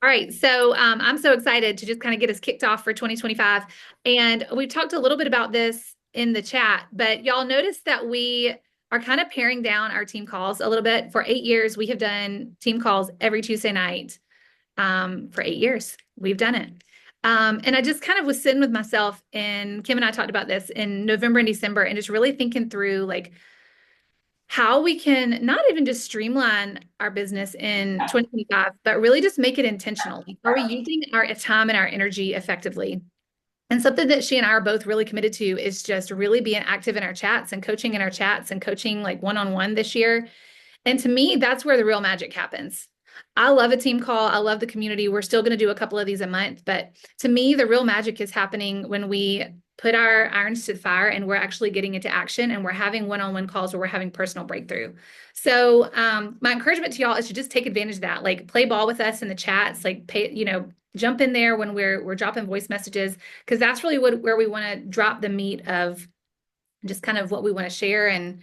All right, so I'm so excited to just kind of get us kicked off for 2025. And we talked a little bit about this in the chat, but y'all notice that we are kind of paring down our team calls a little bit. For 8 years, we have done team calls every Tuesday night. For 8 years, we've done it. And I just kind of was sitting with myself, and Kim and I talked about this in November and December, and just really thinking through like how we can not even just streamline our business in 2025, but really just make it intentional. Like, are we using our time and our energy effectively? And something that she and I are both really committed to is just really being active in our chats and coaching in our chats and coaching like one-on-one this year. And to me, that's where the real magic happens. I love a team call. I love the community. We're still going to do a couple of these a month, but to me, the real magic is happening when we put our irons to the fire and we're actually getting into action and we're having one-on-one calls where we're having personal breakthrough. So my encouragement to y'all is to just take advantage of that. Like play ball with us in the chats, like pay, jump in there when we're dropping voice messages, because that's really where we want to drop the meat of just kind of what we want to share and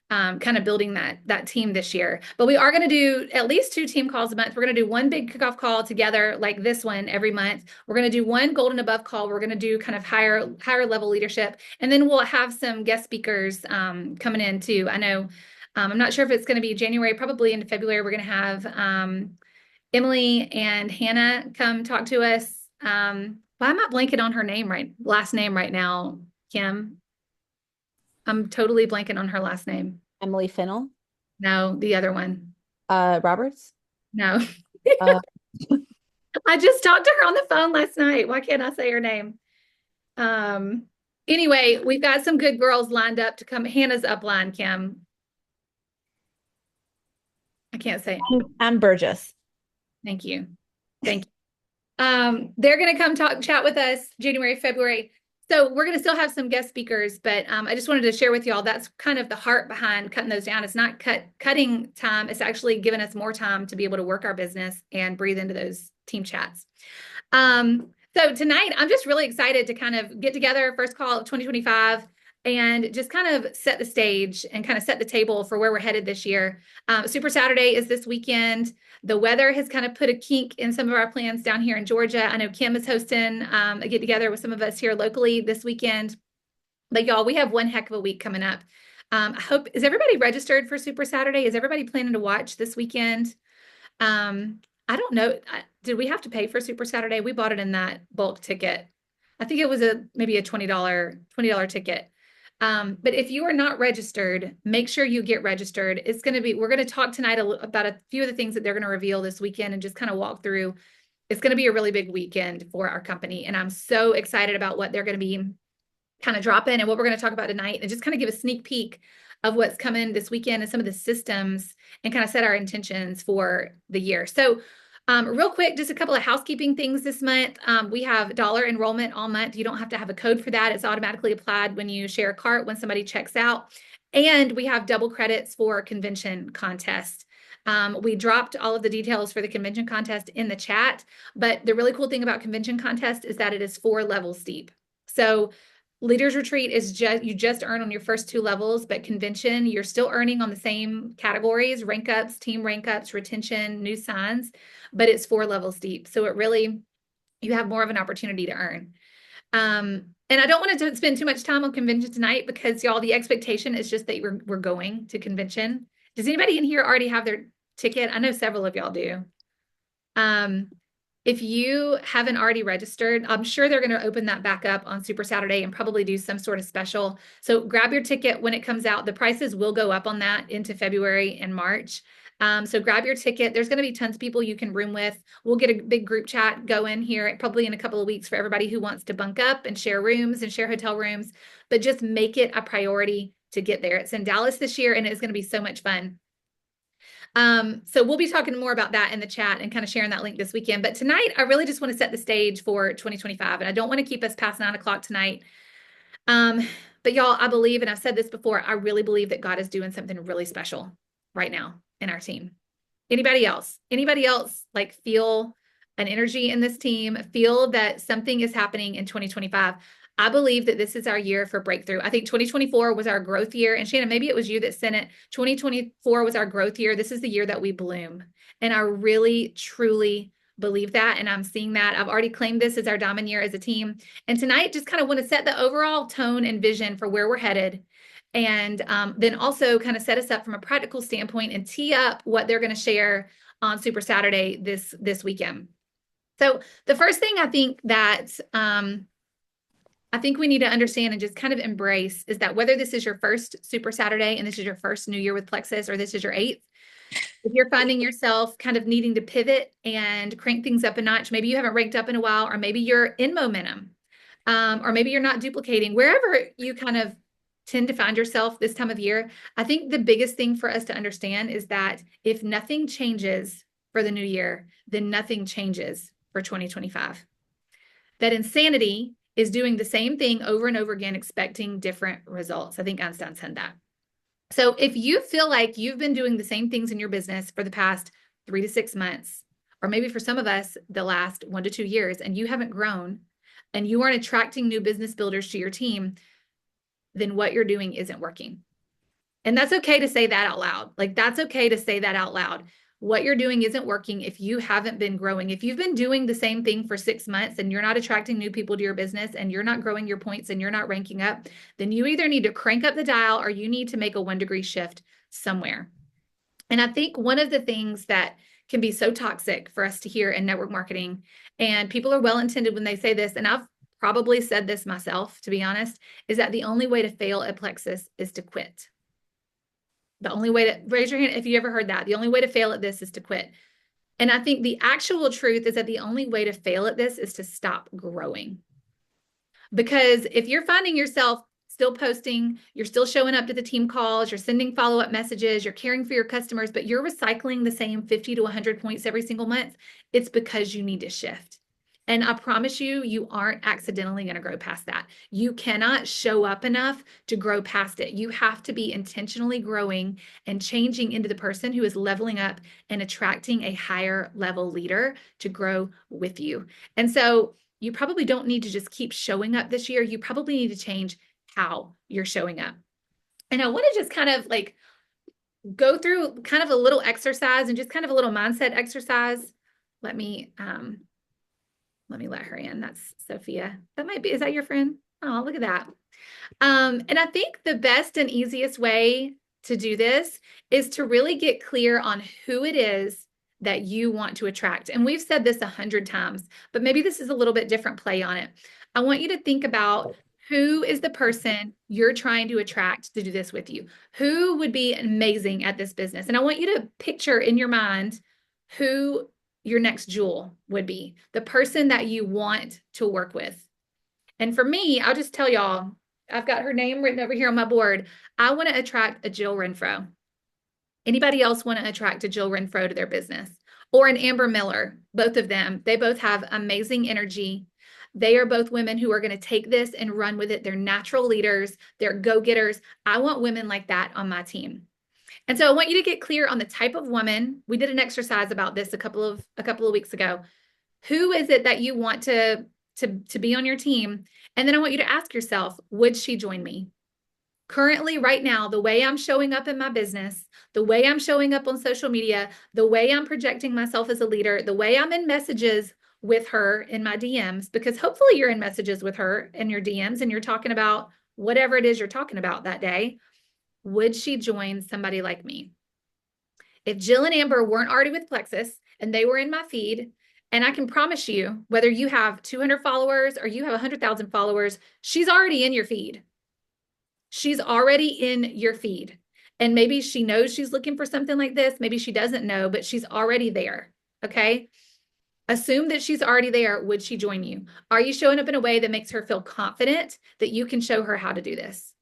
kind of building that team this year. But we are going to do at least 2 team calls a month. We're going to do one big kickoff call together like this one every month. We're going to do one golden above call. We're going to do kind of higher level leadership. And then we'll have some guest speakers coming in too. I know I'm not sure if it's going to be January, probably into February. We're going to have Emily and Hannah come talk to us. Why am I blanking on her last name right now, Kim? I'm totally blanking on her last name. Emily Fennell, No, the other one. Roberts. No. Uh, I just talked to her on the phone last night. Why can't I say her name? Um, anyway, we've got some good girls lined up to come. Hannah's upline, Kim. I can't say. I'm Burgess. Thank you. Thank you. They're going to come chat with us January, February. So we're going to still have some guest speakers, but I just wanted to share with y'all that's kind of the heart behind cutting those down. It's not cutting time. It's actually giving us more time to be able to work our business and breathe into those team chats. So tonight, I'm just really excited to kind of get together, first call of 2025, and just kind of set the stage and kind of set the table for where we're headed this year. Super Saturday is this weekend. The weather has kind of put a kink in some of our plans down here in Georgia. I know Kim is hosting a get together with some of us here locally this weekend. But y'all, we have one heck of a week coming up. Is everybody registered for Super Saturday? Is everybody planning to watch this weekend? I don't know. Did we have to pay for Super Saturday? We bought it in that bulk ticket. I think it was maybe a $20 ticket. But if you are not registered, make sure you get registered. We're going to talk tonight about a few of the things that they're going to reveal this weekend and just kind of walk through. It's going to be a really big weekend for our company. And I'm so excited about what they're going to be kind of dropping and what we're going to talk about tonight and just kind of give a sneak peek of what's coming this weekend and some of the systems and kind of set our intentions for the year. So real quick, just a couple of housekeeping things this month. We have dollar enrollment all month. You don't have to have a code for that. It's automatically applied when you share a cart when somebody checks out. And we have double credits for convention contest. We dropped all of the details for the convention contest in the chat, but the really cool thing about convention contest is that it is 4 levels deep. So Leaders Retreat is you just earn on your first 2 levels, but convention, you're still earning on the same categories, rank ups, team rank ups, retention, new signs, but it's 4 levels deep. So you have more of an opportunity to earn. And I don't want to spend too much time on convention tonight because y'all, the expectation is just that we're going to convention. Does anybody in here already have their ticket? I know several of y'all do. If you haven't already registered, I'm sure they're going to open that back up on Super Saturday and probably do some sort of special. So grab your ticket when it comes out. The prices will go up on that into February and March. So grab your ticket. There's going to be tons of people you can room with. We'll get a big group chat going here probably in a couple of weeks for everybody who wants to bunk up and share rooms and share hotel rooms. But just make it a priority to get there. It's in Dallas this year and it's going to be so much fun. So we'll be talking more about that in the chat and kind of sharing that link this weekend. But tonight, I really just want to set the stage for 2025. And I don't want to keep us past 9 o'clock tonight. But y'all, I believe, and I've said this before, I really believe that God is doing something really special right now in our team. Anybody else? Anybody else like feel an energy in this team, feel that something is happening in 2025? I believe that this is our year for breakthrough. I think 2024 was our growth year. And Shannon, maybe it was you that sent it. 2024 was our growth year. This is the year that we bloom. And I really, truly believe that, and I'm seeing that. I've already claimed this as our diamond year as a team. And tonight, just kind of want to set the overall tone and vision for where we're headed. And then also kind of set us up from a practical standpoint and tee up what they're going to share on Super Saturday this weekend. So the first thing I think that I think we need to understand and just kind of embrace is that whether this is your first Super Saturday and this is your first New Year with Plexus, or this is your 8th, if you're finding yourself kind of needing to pivot and crank things up a notch, maybe you haven't ranked up in a while, or maybe you're in momentum, or maybe you're not duplicating, wherever you kind of tend to find yourself this time of year, I think the biggest thing for us to understand is that if nothing changes for the new year, then nothing changes for 2025. That insanity is doing the same thing over and over again, expecting different results. I think Einstein said that. So if you feel like you've been doing the same things in your business for the past 3 to 6 months, or maybe for some of us, the last 1 to 2 years, and you haven't grown and you aren't attracting new business builders to your team, then what you're doing isn't working. And that's okay to say that out loud. Like, that's okay to say that out loud. What you're doing isn't working if you haven't been growing. If you've been doing the same thing for 6 months and you're not attracting new people to your business and you're not growing your points and you're not ranking up, then you either need to crank up the dial or you need to make a 1-degree shift somewhere. And I think one of the things that can be so toxic for us to hear in network marketing, and people are well-intended when they say this, and I've probably said this myself, to be honest, is that the only way to fail at Plexus is to quit. The only way to, raise your hand if you ever heard that, the only way to fail at this is to quit. And I think the actual truth is that the only way to fail at this is to stop growing. Because if you're finding yourself still posting, you're still showing up to the team calls, you're sending follow-up messages, you're caring for your customers, but you're recycling the same 50 to 100 points every single month, it's because you need to shift. And I promise you, you aren't accidentally going to grow past that. You cannot show up enough to grow past it. You have to be intentionally growing and changing into the person who is leveling up and attracting a higher level leader to grow with you. And so you probably don't need to just keep showing up this year. You probably need to change how you're showing up. And I want to just kind of like go through kind of a little exercise and just kind of a little mindset exercise. Let me let her in. That's Sophia. That might be, is that your friend? Oh, look at that. And I think the best and easiest way to do this is to really get clear on who it is that you want to attract. And we've said this 100 times, but maybe this is a little bit different play on it. I want you to think about who is the person you're trying to attract to do this with you. Who would be amazing at this business? And I want you to picture in your mind who your next jewel would be, the person that you want to work with. And for me, I'll just tell y'all, I've got her name written over here on my board. I want to attract a Jill Renfro. Anybody else want to attract a Jill Renfro to their business? Or an Amber Miller? Both of them. They both have amazing energy. They are both women who are going to take this and run with it. They're natural leaders. They're go-getters. I want women like that on my team. And so I want you to get clear on the type of woman. We did an exercise about this a couple of weeks ago. Who is it that you want to be on your team? And then I want you to ask yourself, would she join me? Currently, right now, the way I'm showing up in my business, the way I'm showing up on social media, the way I'm projecting myself as a leader, the way I'm in messages with her in my DMs, because hopefully you're in messages with her in your DMs and you're talking about whatever it is you're talking about that day. Would she join somebody like me? If Jill and Amber weren't already with Plexus and they were in my feed, and I can promise you, whether you have 200 followers or you have 100,000 followers, she's already in your feed. She's already in your feed. And maybe she knows she's looking for something like this. Maybe she doesn't know, but she's already there. Okay. Assume that she's already there. Would she join you? Are you showing up in a way that makes her feel confident that you can show her how to do this?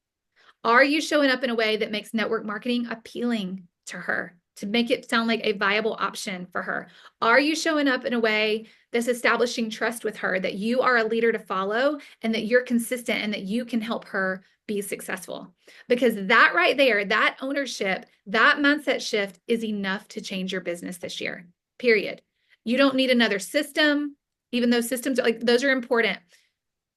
Are you showing up in a way that makes network marketing appealing to her, to make it sound like a viable option for her? Are you showing up in a way that's establishing trust with her, that you are a leader to follow and that you're consistent and that you can help her be successful? Because that right there, that ownership, that mindset shift is enough to change your business this year, period. You don't need another system, even though systems, like, those are important.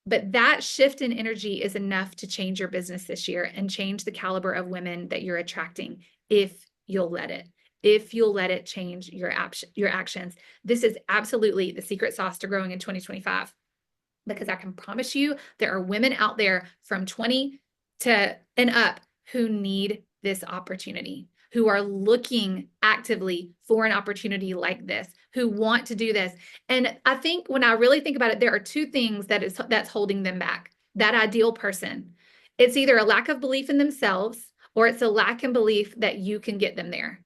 But that shift in energy is enough to change your business this year and change the caliber of women that you're attracting if you'll let it. if you'll let it change your actions. This is absolutely the secret sauce to growing in 2025, because I can promise you there are women out there from 20 to and up who need this opportunity, who are looking actively for an opportunity like this, who want to do this. And I think when I really think about it, there are two things that's holding them back. That ideal person. It's either a lack of belief in themselves, or it's a lack in belief that you can get them there.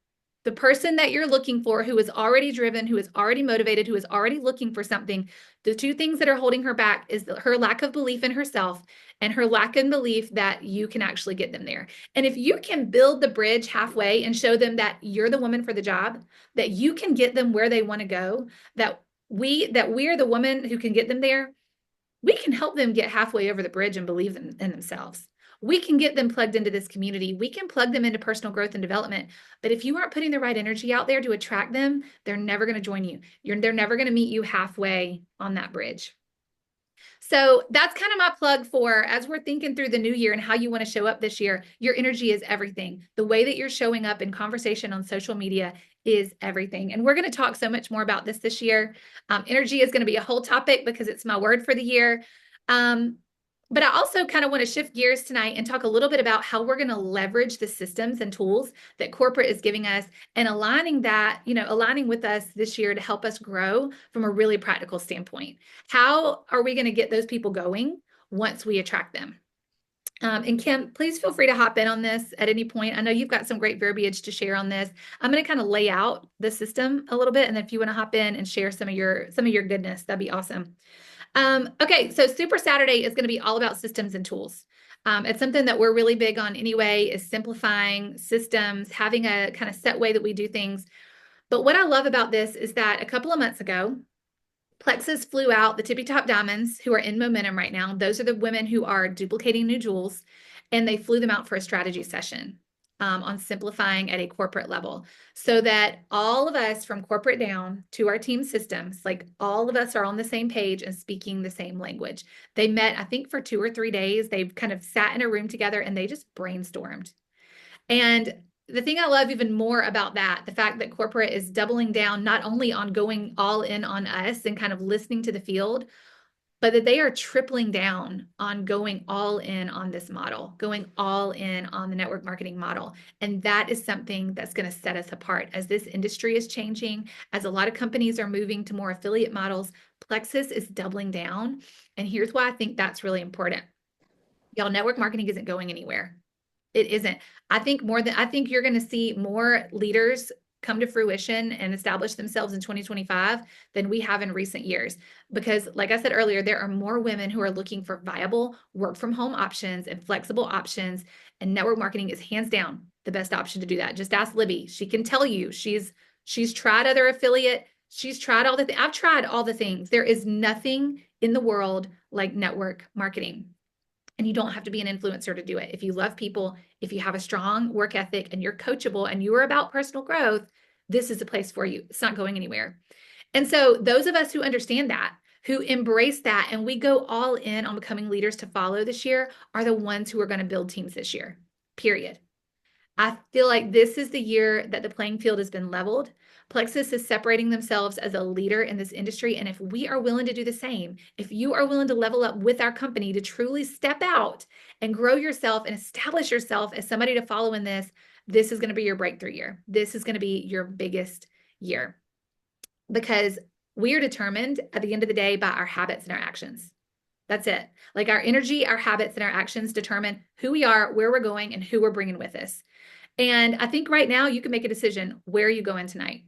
The person that you're looking for, who is already driven, who is already motivated, who is already looking for something, the two things that are holding her back is her lack of belief in herself and her lack in belief that you can actually get them there. And if you can build the bridge halfway and show them that you're the woman for the job, that you can get them where they want to go, that we're the woman who can get them there, we can help them get halfway over the bridge and believe in themselves. We can get them plugged into this community. We can plug them into personal growth and development. But if you aren't putting the right energy out there to attract them, they're never going to join you. They're never going to meet you halfway on that bridge. So that's kind of my plug for, as we're thinking through the new year and how you want to show up this year, your energy is everything. The way that you're showing up in conversation on social media is everything. And we're going to talk so much more about this year. Energy is going to be a whole topic because it's my word for the year. But I also kind of want to shift gears tonight and talk a little bit about how we're going to leverage the systems and tools that corporate is giving us and aligning with us this year to help us grow from a really practical standpoint. How are we going to get those people going once we attract them? And Kim, please feel free to hop in on this at any point. I know you've got some great verbiage to share on this. I'm going to kind of lay out the system a little bit, and if you want to hop in and share some of your goodness, that'd be awesome. Okay, so Super Saturday is going to be all about systems and tools. It's something that we're really big on anyway, is simplifying systems, having a kind of set way that we do things. But what I love about this is that a couple of months ago, Plexus flew out the Tippy Top Diamonds, who are in momentum right now. Those are the women who are duplicating new jewels, and they flew them out for a strategy session on simplifying at a corporate level, so that all of us from corporate down to our team systems, like all of us are on the same page and speaking the same language. They met, I think, for 2 or 3 days. They've kind of sat in a room together and they just brainstormed. And the thing I love even more about that, the fact that corporate is doubling down not only on going all in on us and kind of listening to the field, but that they are tripling down on going all in on this model, going all in on the network marketing model. And that is something that's going to set us apart as this industry is changing, as a lot of companies are moving to more affiliate models. Plexus is doubling down. And here's why I think that's really important. Y'all, network marketing isn't going anywhere. It isn't. I think you're going to see more leaders come to fruition and establish themselves in 2025 than we have in recent years. Because like I said earlier, there are more women who are looking for viable work from home options and flexible options. And network marketing is hands down the best option to do that. Just ask Libby. She can tell you she's tried other affiliate. She's tried all the things. I've tried all the things. There is nothing in the world like network marketing. And you don't have to be an influencer to do it. If you love people, if you have a strong work ethic and you're coachable and you are about personal growth, this is a place for you. It's not going anywhere. And so those of us who understand that, who embrace that, and we go all in on becoming leaders to follow this year, are the ones who are going to build teams this year, period. I feel like this is the year that the playing field has been leveled. Plexus is separating themselves as a leader in this industry. And if we are willing to do the same, if you are willing to level up with our company to truly step out and grow yourself and establish yourself as somebody to follow in this, this is going to be your breakthrough year. This is going to be your biggest year, because we are determined at the end of the day by our habits and our actions. That's it. Like our energy, our habits, and our actions determine who we are, where we're going, and who we're bringing with us. And I think right now you can make a decision. Where are you going tonight?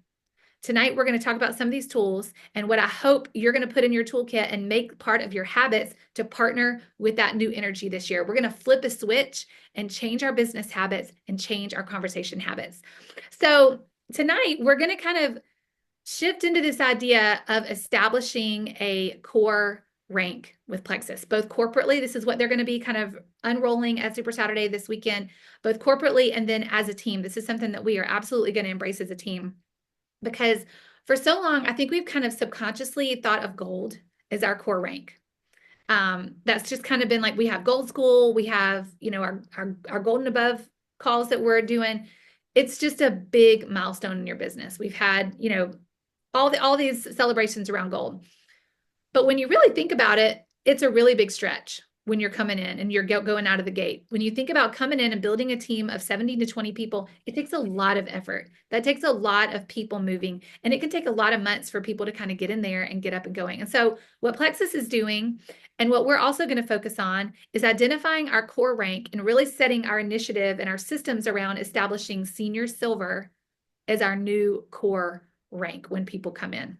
Tonight, we're going to talk about some of these tools and what I hope you're going to put in your toolkit and make part of your habits to partner with that new energy this year. We're going to flip a switch and change our business habits and change our conversation habits. So tonight, we're going to kind of shift into this idea of establishing a core rank with Plexus, both corporately. This is what they're going to be kind of unrolling at Super Saturday this weekend, both corporately and then as a team. This is something that we are absolutely going to embrace as a team, because for so long, I think we've kind of subconsciously thought of gold as our core rank. That's just kind of been like, we have gold school, we have, our gold and above calls that we're doing. it's just a big milestone in your business. We've had, all these celebrations around gold. But when you really think about it, it's a really big stretch when you're coming in and you're going out of the gate. When you think about coming in and building a team of 70 to 20 people, it takes a lot of effort. That takes a lot of people moving, and it can take a lot of months for people to kind of get in there and get up and going. And so what Plexus is doing, and what we're also going to focus on, is identifying our core rank and really setting our initiative and our systems around establishing senior silver as our new core rank when people come in.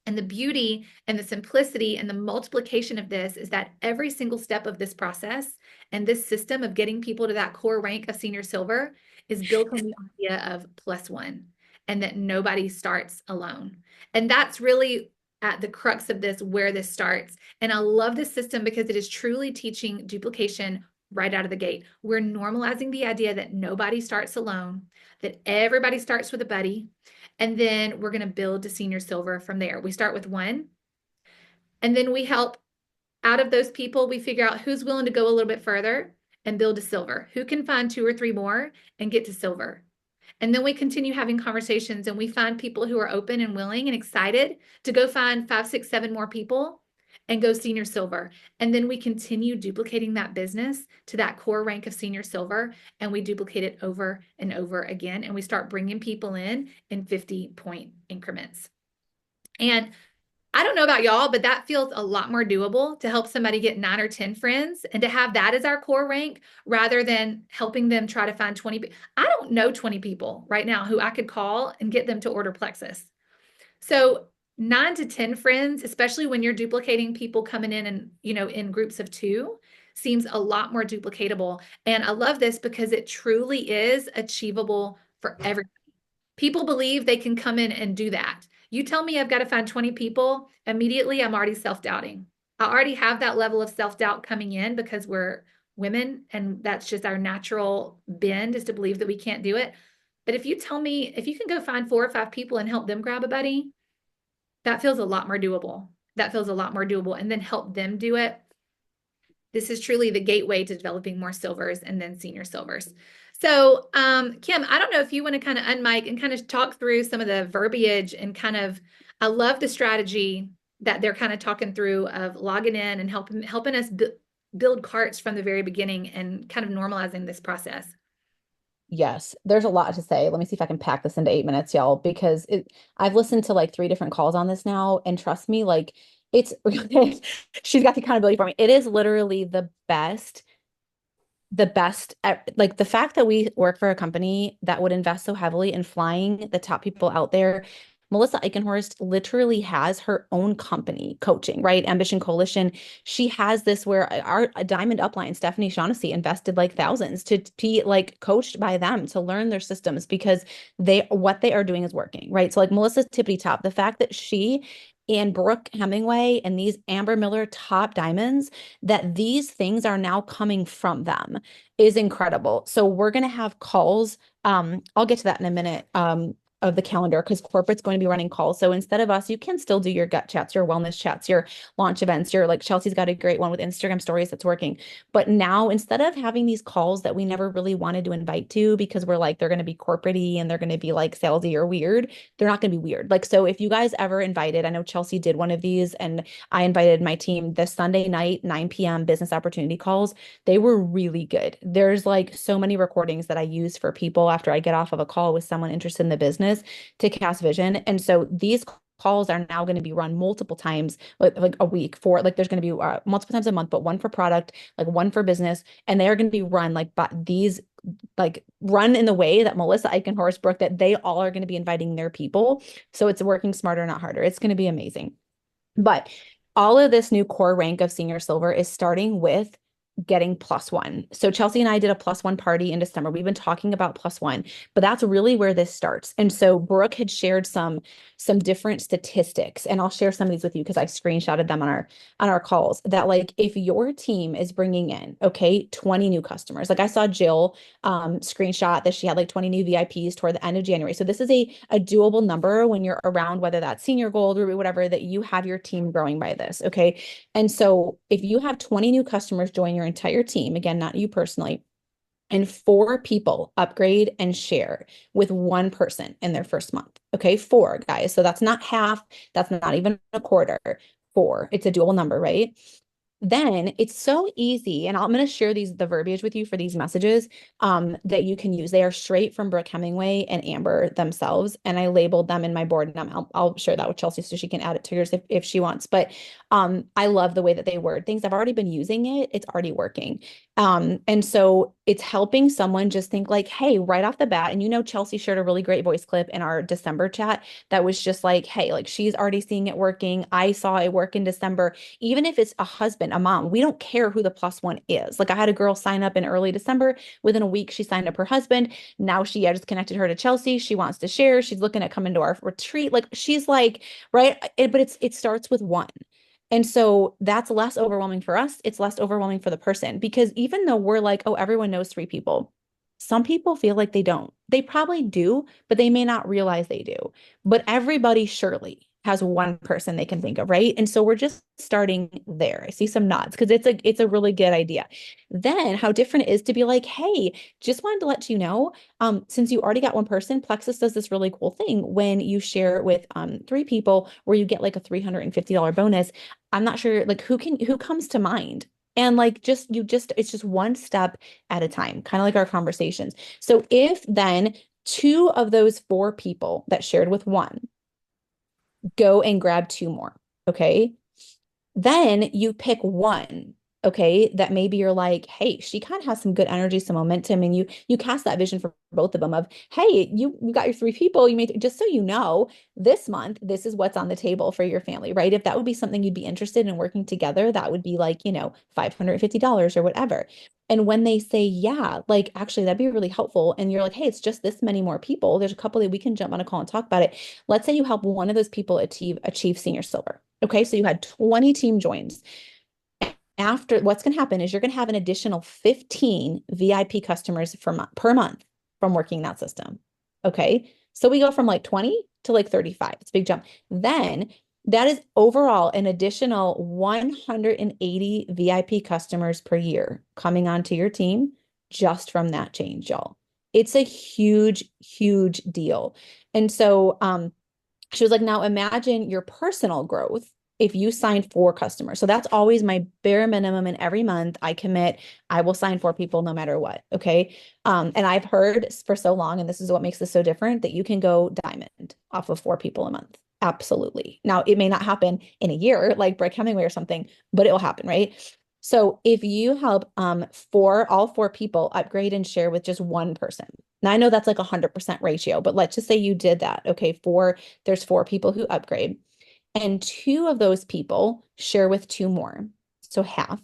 And the beauty and the simplicity and the multiplication of this is that every single step of this process and this system of getting people to that core rank of senior silver is built on the idea of +1, and that nobody starts alone. And that's really at the crux of this, where this starts. And I love this system because it is truly teaching duplication right out of the gate. We're normalizing the idea that nobody starts alone, that everybody starts with a buddy. And then we're going to build to senior silver from there. We start with 1, and then we help out of those people, we figure out who's willing to go a little bit further and build to silver, who can find 2 or 3 more and get to silver. And then we continue having conversations, and we find people who are open and willing and excited to go find 5, 6, 7 more people and go senior silver. And then we continue duplicating that business to that core rank of senior silver, and we duplicate it over and over again. And we start bringing people in 50-point increments. And I don't know about y'all, but that feels a lot more doable to help somebody get 9 or 10 friends and to have that as our core rank rather than helping them try to find 20. I don't know 20 people right now who I could call and get them to order Plexus. So 9 to 10 friends, especially when you're duplicating people coming in and, in groups of 2, seems a lot more duplicatable. And I love this because it truly is achievable for everybody. People believe they can come in and do that. You tell me I've got to find 20 people, immediately I'm already self-doubting. I already have that level of self-doubt coming in because we're women, and that's just our natural bend, is to believe that we can't do it. But if you tell me, if you can go find 4 or 5 people and help them grab a buddy, that feels a lot more doable. That feels a lot more doable. And then help them do it. This is truly the gateway to developing more silvers and then senior silvers. So, Kim, I don't know if you want to kind of unmic and kind of talk through some of the verbiage and I love the strategy that they're kind of talking through of logging in and helping us build carts from the very beginning and kind of normalizing this process. Yes, there's a lot to say. Let me see if I can pack this into 8 minutes, y'all, because I've listened to like 3 different calls on this now, and trust me, like it's she's got the accountability for me. It is literally the best, like the fact that we work for a company that would invest so heavily in flying the top people out there. Melissa Eichenhorst literally has her own company coaching, right? Ambition Coalition. She has this where our Diamond Upline, Stephanie Shaughnessy, invested like thousands to be like coached by them to learn their systems because what they are doing is working, right? So like Melissa's tippity top, the fact that she and Brooke Hemingway and these Amber Miller top diamonds, that these things are now coming from them is incredible. So we're going to have calls. I'll get to that in a minute. Of the calendar, because corporate's going to be running calls. So instead of us, you can still do your gut chats, your wellness chats, your launch events, your like Chelsea's got a great one with Instagram stories that's working. But now instead of having these calls that we never really wanted to invite to because we're like, they're going to be corporate-y and they're going to be like salesy or weird, they're not going to be weird. Like, so if you guys ever invited, I know Chelsea did one of these and I invited my team this Sunday night, 9 p.m. business opportunity calls. They were really good. There's like so many recordings that I use for people after I get off of a call with someone interested in the business to cast vision. And so these calls are now going to be run multiple times, like a week for like, there's going to be multiple times a month, but one for product, like one for business. And they are going to be run run in the way that Melissa Eichenhorst, Brooke, that they all are going to be inviting their people. So it's working smarter, not harder. It's going to be amazing. But all of this new core rank of senior silver is starting with getting +1. So Chelsea and I did a +1 party in December. We've been talking about +1, but that's really where this starts. And so Brooke had shared some different statistics, and I'll share some of these with you because I screenshotted them on our calls, that like if your team is bringing in, okay, 20 new customers, like I saw Jill screenshot that she had like 20 new VIPs toward the end of January. So this is a doable number when you're around, whether that's senior gold or whatever, that you have your team growing by this. Okay. And so if you have 20 new customers join your entire team, again, not you personally, and 4 people upgrade and share with one person in their first month. Okay, 4 guys. So that's not half, that's not even a quarter. 4. It's a dual number, right? Then it's so easy, and I'm going to share the verbiage with you for these messages that you can use. They are straight from Brooke Hemingway and Amber themselves, and I labeled them in my board, and I'll share that with Chelsea so she can add it to yours if she wants. But I love the way that they word things. I've already been using it. It's already working. And so it's helping someone just think like, hey, right off the bat, and Chelsea shared a really great voice clip in our December chat that was just like, hey, like she's already seeing it working. I saw it work in December. Even if it's a husband, a mom, we don't care who the plus one is. Like I had a girl sign up in early December. Within a week, she signed up her husband. Now I just connected her to Chelsea. She wants to share. She's looking at coming to our retreat. Like she's like, right. But it starts with one. And so that's less overwhelming for us. It's less overwhelming for the person because even though we're like, oh, everyone knows 3 people, some people feel like they don't. They probably do, but they may not realize they do. But everybody surely has one person they can think of, right? And so we're just starting there. I see some nods because it's a really good idea. Then how different it is to be like, hey, just wanted to let you know, since you already got one person, Plexus does this really cool thing when you share with 3 people where you get like a $350 bonus. I'm not sure like who comes to mind. And like it's just one step at a time, kind of like our conversations. So if then 2 of those 4 people that shared with one go and grab 2 more, okay? Then you pick one, okay, that maybe you're like, hey, she kind of has some good energy, some momentum, and you cast that vision for both of them of, hey, you got your 3 people, you made just so you know, this month, this is what's on the table for your family, right? If that would be something you'd be interested in working together, that would be like, $550 or whatever. And when they say, yeah, like actually that'd be really helpful. And you're like, hey, it's just this many more people. There's a couple that we can jump on a call and talk about it. Let's say you help one of those people achieve senior silver. Okay, so you had 20 team joins. After what's going to happen is you're going to have an additional 15 VIP customers per month from working that system. Okay, so we go from like 20 to like 35. It's a big jump. Then that is overall an additional 180 VIP customers per year coming onto your team just from that change, y'all. It's a huge, huge deal. And so she was like, now imagine your personal growth if you signed 4 customers. So that's always my bare minimum. And every month I commit, I will sign 4 people no matter what. Okay. And I've heard for so long, and this is what makes this so different, that you can go diamond off of 4 people a month. Absolutely. Now it may not happen in a year like Brooke Hemingway or something, but it will happen, right? So if you help all 4 people upgrade and share with just one person. Now I know that's like 100% ratio, but let's just say you did that. Okay, there's 4 people who upgrade, and 2 of those people share with 2 more. So half,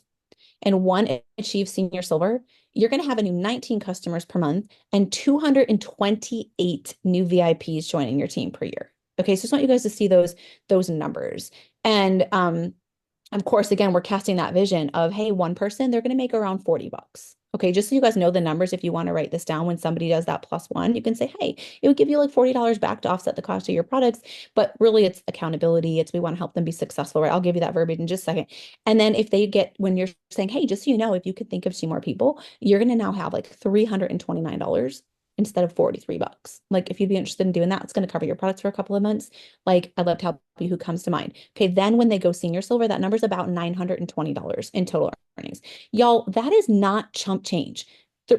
and one achieves senior silver. You're going to have a new 19 customers per month and 228 new VIPs joining your team per year. Okay, so I just want you guys to see those numbers. And of course, again, we're casting that vision of, hey, one person, they're going to make around $40. Okay, just so you guys know the numbers, if you want to write this down when somebody does that plus one, you can say, hey, it would give you like $40 back to offset the cost of your products. But really, it's accountability. We want to help them be successful, right? I'll give you that verbiage in just a second. And then when you're saying, hey, just so you know, if you could think of 2 more people, you're going to now have like $329 instead of $43. Like if you'd be interested in doing that, it's going to cover your products for a couple of months. Like I'd love to help you. Who comes to mind? Okay, then when they go senior silver, that number's about $920 in total earnings. Y'all, that is not chump change.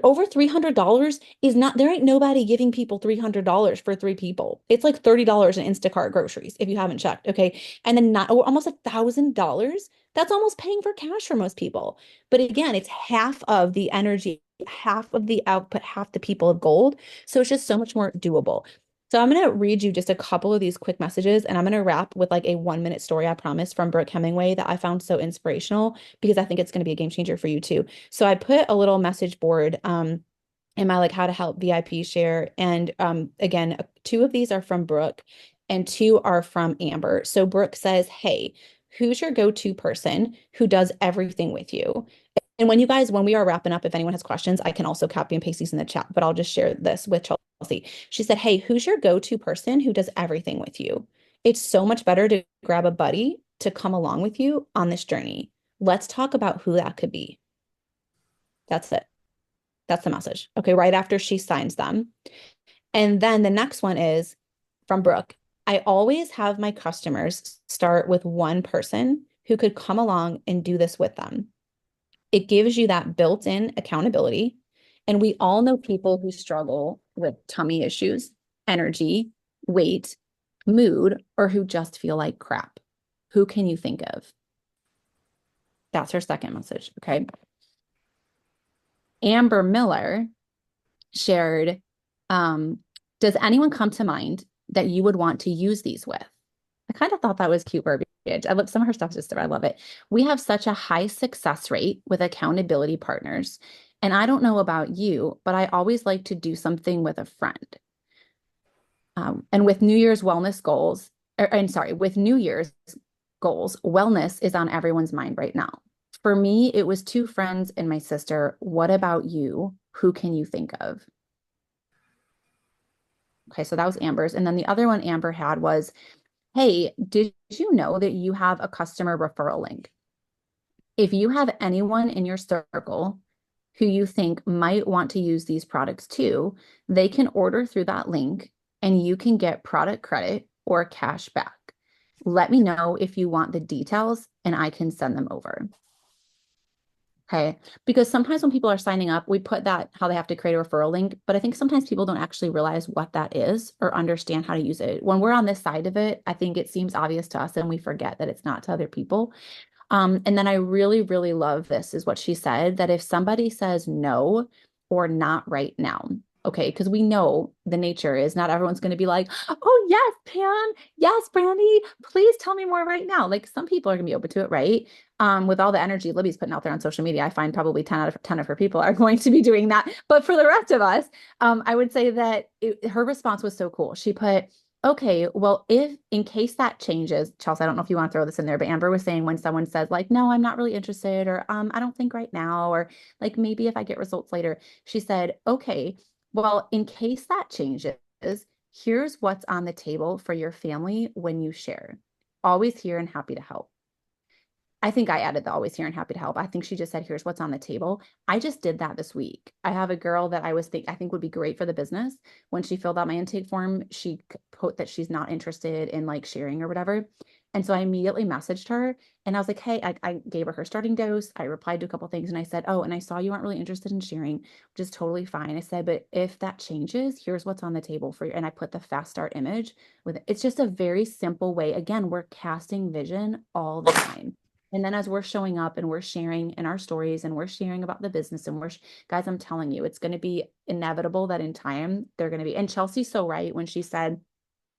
Over $300 is not, there ain't nobody giving people $300 for 3 people. It's like $30 in Instacart groceries if you haven't checked. Okay. And then not almost $1,000. That's almost paying for cash for most people. But again, it's half of the energy, half of the output, half the people of gold. So it's just so much more doable. So I'm going to read you just a couple of these quick messages, and I'm going to wrap with like a 1-minute story, I promise, from Brooke Hemingway that I found so inspirational because I think it's going to be a game changer for you too. So I put a little message board in my like how to help VIP share. And again, 2 of these are from Brooke and 2 are from Amber. So Brooke says, hey, who's your go-to person who does everything with you? And when we are wrapping up, if anyone has questions, I can also copy and paste these in the chat, but I'll just share this with Chelsea. She said, hey, who's your go-to person who does everything with you? It's so much better to grab a buddy to come along with you on this journey. Let's talk about who that could be. That's it. That's the message. Okay, right after she signs them. And then the next one is from Brooke. I always have my customers start with one person who could come along and do this with them. It gives you that built-in accountability. And we all know people who struggle with tummy issues, energy, weight, mood, or who just feel like crap. Who can you think of? That's her second message. Okay. Amber Miller shared, does anyone come to mind that you would want to use these with? I kind of thought that was cute verbiage. I love some of her stuff, just I love it. We have such a high success rate with accountability partners. And I don't know about you, but I always like to do something with a friend. And with New Year's wellness goals, with New Year's goals, wellness is on everyone's mind right now. For me, it was two friends and my sister. What about you? Who can you think of? Okay, so that was Amber's. And then the other one Amber had was, hey, did you know that you have a customer referral link? If you have anyone in your circle who you think might want to use these products too, they can order through that link and you can get product credit or cash back. Let me know if you want the details and I can send them over. Okay. Because sometimes when people are signing up, we put that how they have to create a referral link, but I think sometimes people don't actually realize what that is or understand how to use it. When we're on this side of it, I think it seems obvious to us and we forget that it's not to other people. And then I really, really love this is what she said, that if somebody says no or not right now, okay, because we know the nature is not everyone's going to be like, oh, yes, Pam, yes, Brandy, please tell me more right now. Like some people are going to be open to it, right? With all the energy Libby's putting out there on social media, I find probably 10 out of 10 of her people are going to be doing that. But for the rest of us, I would say that her response was so cool. She put, okay, well, if in case that changes, Chelsea, I don't know if you want to throw this in there, but Amber was saying when someone says like, no, I'm not really interested, or I don't think right now, or like maybe if I get results later, she said, okay, well, in case that changes, here's what's on the table for your family when you share. Always here and happy to help. I think I added the always here and happy to help. I think she just said, here's what's on the table. I just did that this week. I have a girl that I think would be great for the business. When she filled out my intake form, she put that she's not interested in like sharing or whatever. And so I immediately messaged her and I was like, hey, I gave her starting dose. I replied to a couple things and I said, oh, and I saw you aren't really interested in sharing, which is totally fine. I said, but if that changes, here's what's on the table for you. And I put the fast start image with it. It's just a very simple way. Again, we're casting vision all the time. And then as we're showing up and we're sharing in our stories and we're sharing about the business and guys, I'm telling you, it's going to be inevitable that in time they're going to be, and Chelsea's so right when she said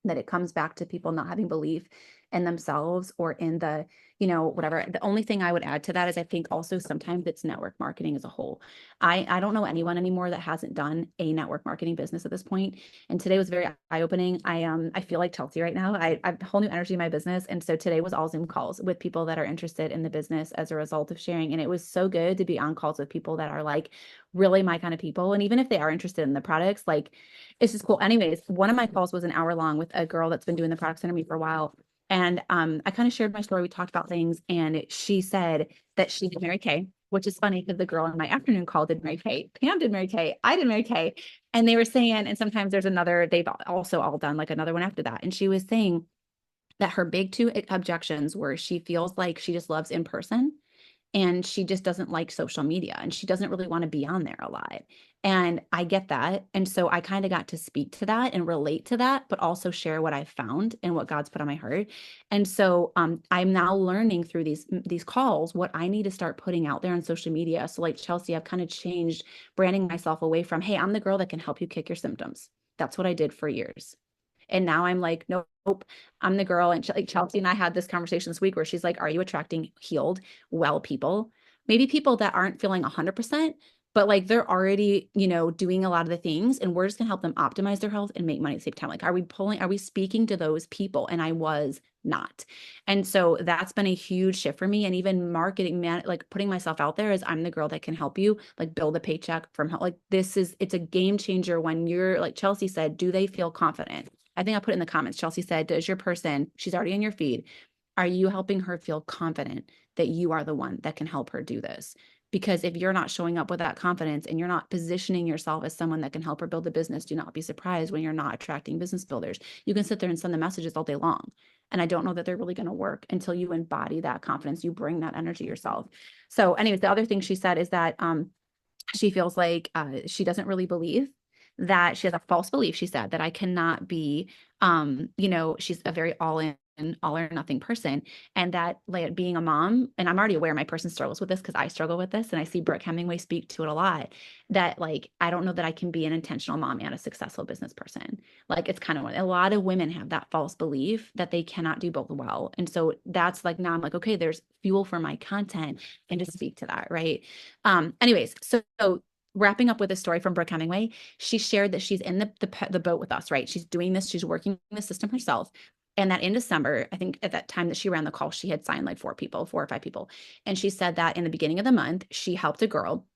that it comes back to people not having belief in themselves or in the, whatever. The only thing I would add to that is I think also sometimes it's network marketing as a whole. I don't know anyone anymore that hasn't done a network marketing business at this point. And today was very eye-opening. I feel like Chelsea right now. I have a whole new energy in my business. And so today was all Zoom calls with people that are interested in the business as a result of sharing. And it was so good to be on calls with people that are like really my kind of people. And even if they are interested in the products, like it's just cool. Anyways, one of my calls was an hour long with a girl that's been doing the products under me for a while. And I kind of shared my story. We talked about things, and she said that she did Mary Kay, which is funny because the girl in my afternoon call did Mary Kay. Pam did Mary Kay. I did Mary Kay. And they were saying, and sometimes there's another, they've also all done like another one after that. And she was saying that her big two objections were she feels like she just loves in person and she just doesn't like social media and she doesn't really want to be on there a lot. And I get that. And so I kind of got to speak to that and relate to that, but also share what I found and what God's put on my heart. And so I'm now learning through these calls what I need to start putting out there on social media. So like Chelsea, I've kind of changed branding myself away from, hey, I'm the girl that can help you kick your symptoms. That's what I did for years. And now I'm like, nope, I'm the girl. And like Chelsea and I had this conversation this week where she's like, are you attracting healed, well people? Maybe people that aren't feeling 100%, but like they're already, doing a lot of the things and we're just gonna help them optimize their health and make money at the same time. Like, are we speaking to those people? And I was not. And so that's been a huge shift for me. And even marketing, like putting myself out there as I'm the girl that can help you, like build a paycheck from help. Like it's a game changer when you're like Chelsea said, do they feel confident? I think I put in the comments, Chelsea said, does your person, she's already in your feed, are you helping her feel confident that you are the one that can help her do this? because if you're not showing up with that confidence and you're not positioning yourself as someone that can help her build a business, do not be surprised when you're not attracting business builders. You can sit there and send the messages all day long. And I don't know that they're really going to work until you embody that confidence, you bring that energy yourself. So anyways, the other thing she said is that she feels like she doesn't really believe that she has a false belief. She said that I cannot be, she's a very all or nothing person. And that like being a mom, and I'm already aware my person struggles with this because I struggle with this. And I see Brooke Hemingway speak to it a lot, that like, I don't know that I can be an intentional mom and a successful business person. Like it's kind of a lot of women have that false belief that they cannot do both well. And so that's like, now I'm like, okay, there's fuel for my content and to speak to that. Right. Anyways, so wrapping up with a story from Brooke Hemingway, she shared that she's in the boat with us, right? She's doing this, she's working the system herself. And that in December, I think at that time that she ran the call, she had signed like 4 or 5 people. And she said that in the beginning of the month, she helped a girl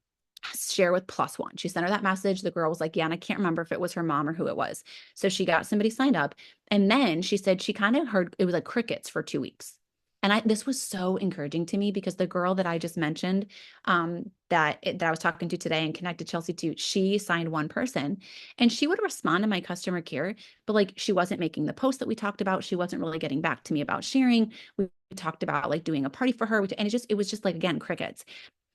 share with plus one. She sent her that message. The girl was like, yeah, and I can't remember if it was her mom or who it was. So she got somebody signed up. And then she said she kind of heard it was like crickets for 2 weeks. And this was so encouraging to me because the girl that I just mentioned, that I was talking to today and connected Chelsea to, she signed one person and she would respond to my customer care, but like she wasn't making the post that we talked about. She wasn't really getting back to me about sharing. We talked about like doing a party for her, and it was just like, again, crickets.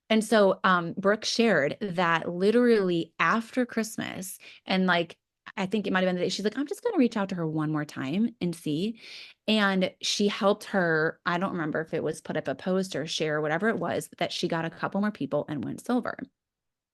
And so Brooke shared that literally after Christmas, and like I think it might have been the day, she's like, I'm just going to reach out to her one more time and see. And she helped her. I don't remember if it was put up a post or share or whatever it was, that she got a couple more people and went silver.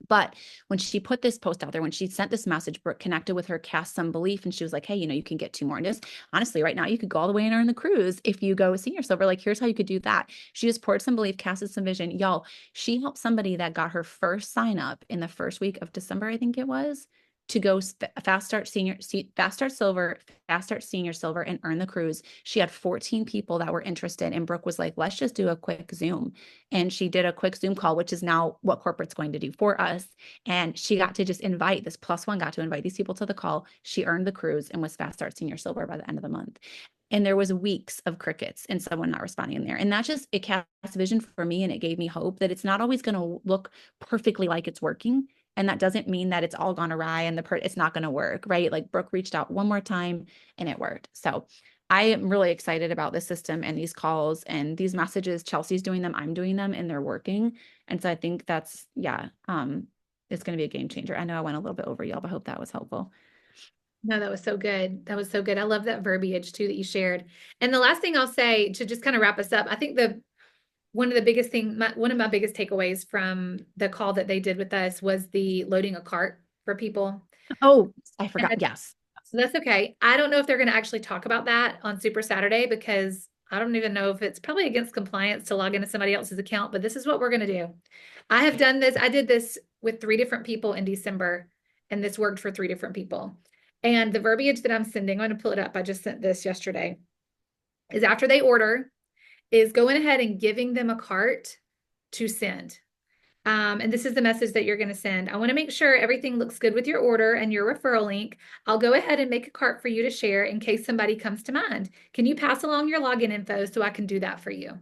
But when she put this post out there, when she sent this message, Brooke connected with her, cast some belief, and she was like, hey, you can get 2 more. And just honestly, right now, you could go all the way and earn the cruise if you go senior silver. Like, here's how you could do that. She just poured some belief, casted some vision. Y'all, she helped somebody that got her first sign up in the first week of December, I think it was, to go fast start silver, fast start senior silver, and earn the cruise. She had 14 people that were interested, and Brooke was like, let's just do a quick Zoom. And she did a quick Zoom call, which is now what corporate's going to do for us. And she got to just invite this plus one, got to invite these people to the call. She earned the cruise and was fast start senior silver by the end of the month. And there was weeks of crickets and someone not responding in there. And that just, it cast vision for me, and it gave me hope that it's not always going to look perfectly like it's working. And that doesn't mean that it's all gone awry and it's not going to work, right? Like Brooke reached out one more time and it worked. So I am really excited about this system and these calls and these messages. Chelsea's doing them, I'm doing them, and they're working. And so I think that's, it's going to be a game changer. I know I went a little bit over, y'all, but I hope that was helpful. No, that was so good. That was so good. I love that verbiage too that you shared. And the last thing I'll say to just kind of wrap us up, I think one of the biggest one of my biggest takeaways from the call that they did with us was the loading a cart for people. Oh, I forgot. And Yes. so that's okay. I don't know if they're going to actually talk about that on Super Saturday because I don't even know if it's probably against compliance to log into somebody else's account, but this is what we're going to do. I have done this. I did this with 3 different people in December, and this worked for 3 different people. And the verbiage that I'm sending, I'm going to pull it up. I just sent this yesterday, is after they order, is going ahead and giving them a cart to send. And this is the message that you're going to send. I want to make sure everything looks good with your order and your referral link. I'll go ahead and make a cart for you to share in case somebody comes to mind. Can you pass along your login info so I can do that for you?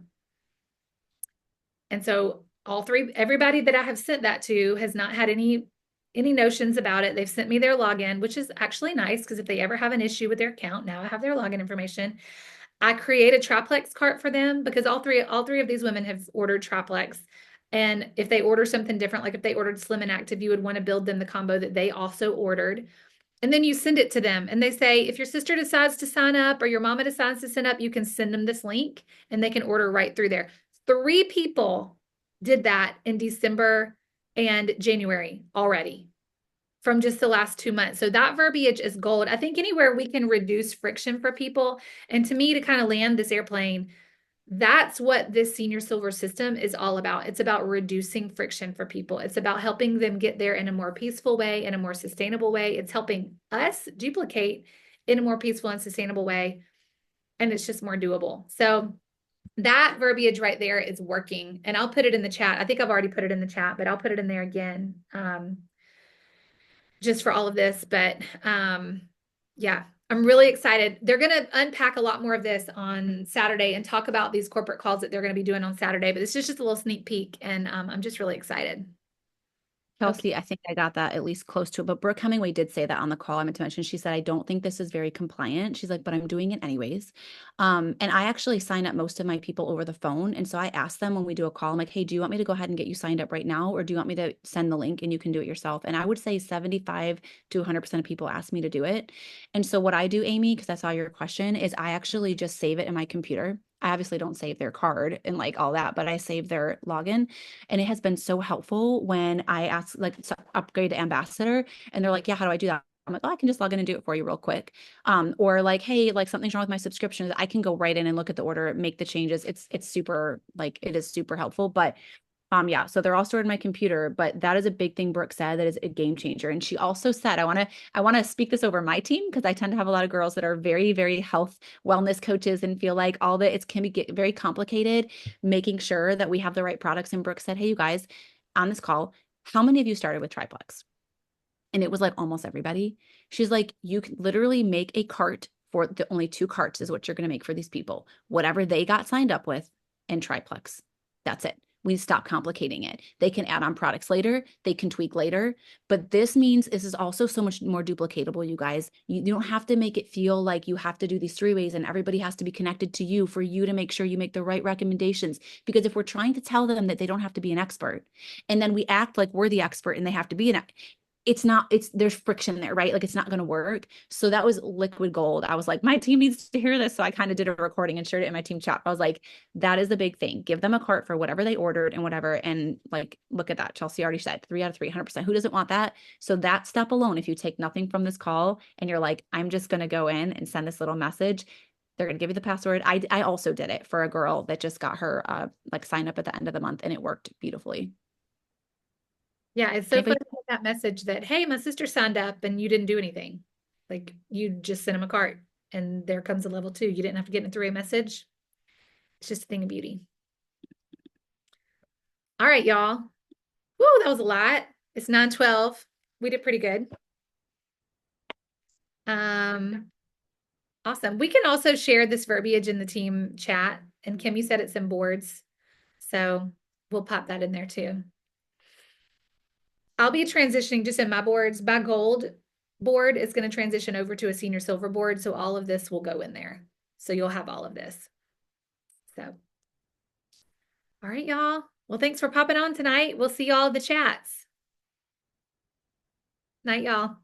And so everybody that I have sent that to has not had any notions about it. They've sent me their login, which is actually nice because if they ever have an issue with their account, now I have their login information. I create a triplex cart for them because all three of these women have ordered triplex. And if they order something different, like if they ordered Slim and Active, you would want to build them the combo that they also ordered. And then you send it to them and they say, if your sister decides to sign up or your mama decides to sign up, you can send them this link and they can order right through there. 3 people did that in December and January already from just the last 2 months. So that verbiage is gold. I think anywhere we can reduce friction for people, and to me, to kind of land this airplane, that's what this senior silver system is all about. It's about reducing friction for people. It's about helping them get there in a more peaceful way, in a more sustainable way. It's helping us duplicate in a more peaceful and sustainable way. And it's just more doable. So that verbiage right there is working. And I'll put it in the chat. I think I've already put it in the chat, but I'll put it in there again. Just for all of this. But yeah, I'm really excited. They're going to unpack a lot more of this on Saturday and talk about these corporate calls that they're going to be doing on Saturday, but this is just a little sneak peek, and I'm just really excited. Okay. Kelsey, I think I got that at least close to it. But Brooke Hemingway did say that on the call. I meant to mention, she said, I don't think this is very compliant. She's like, but I'm doing it anyways. And I actually sign up most of my people over the phone. And so I ask them when we do a call, I'm like, hey, do you want me to go ahead and get you signed up right now? Or do you want me to send the link and you can do it yourself? And I would say 75 to 100% of people ask me to do it. And so what I do, Amy, because I saw your question, is I actually just save it in my computer. I obviously don't save their card and like all that, but I save their login. And it has been so helpful when I ask, like, upgrade to ambassador, and they're like, yeah, how do I do that? I'm like, oh, I can just log in and do it for you real quick. Or like, hey, like something's wrong with my subscription. I can go right in and look at the order, make the changes. It's super, like, it is super helpful. But yeah, so they're all stored in my computer, but that is a big thing Brooke said that is a game changer. And she also said, I want to speak this over my team, because I tend to have a lot of girls that are very, very health wellness coaches and feel like all that it can be very complicated, making sure that we have the right products. And Brooke said, hey, you guys, on this call, how many of you started with Triplex? And it was like almost everybody. She's like, you can literally make a cart for the only 2 carts is what you're going to make for these people, whatever they got signed up with, and Triplex. That's it. We stop complicating it. They can add on products later. They can tweak later. But this means this is also so much more duplicatable, you guys. You don't have to make it feel like you have to do these 3 ways and everybody has to be connected to you for you to make sure you make the right recommendations. Because if we're trying to tell them that they don't have to be an expert, and then we act like we're the expert and they have to be it's not, there's friction there, right? Like, it's not going to work. So that was liquid gold. I was like, my team needs to hear this. So I kind of did a recording and shared it in my team chat. I was like, that is the big thing. Give them a cart for whatever they ordered and whatever. And like, look at that. Chelsea already said 3 out of 300%. Who doesn't want that? So that step alone, if you take nothing from this call and you're like, I'm just going to go in and send this little message, they're going to give you the password. I also did it for a girl that just got her like sign up at the end of the month, and it worked beautifully. Yeah, it's so funny to get that message that, hey, my sister signed up and you didn't do anything. Like, you just sent them a cart and there comes a level 2. You didn't have to get in a 3-way message. It's just a thing of beauty. All right, y'all. Woo, that was a lot. It's 9:12. We did pretty good. Awesome. We can also share this verbiage in the team chat. And Kim, you said it's in boards. So we'll pop that in there too. I'll be transitioning just in my boards. My gold board is going to transition over to a senior silver board. So all of this will go in there. So you'll have all of this. So, all right, y'all. Well, thanks for popping on tonight. We'll see y'all in the chats. Night, y'all.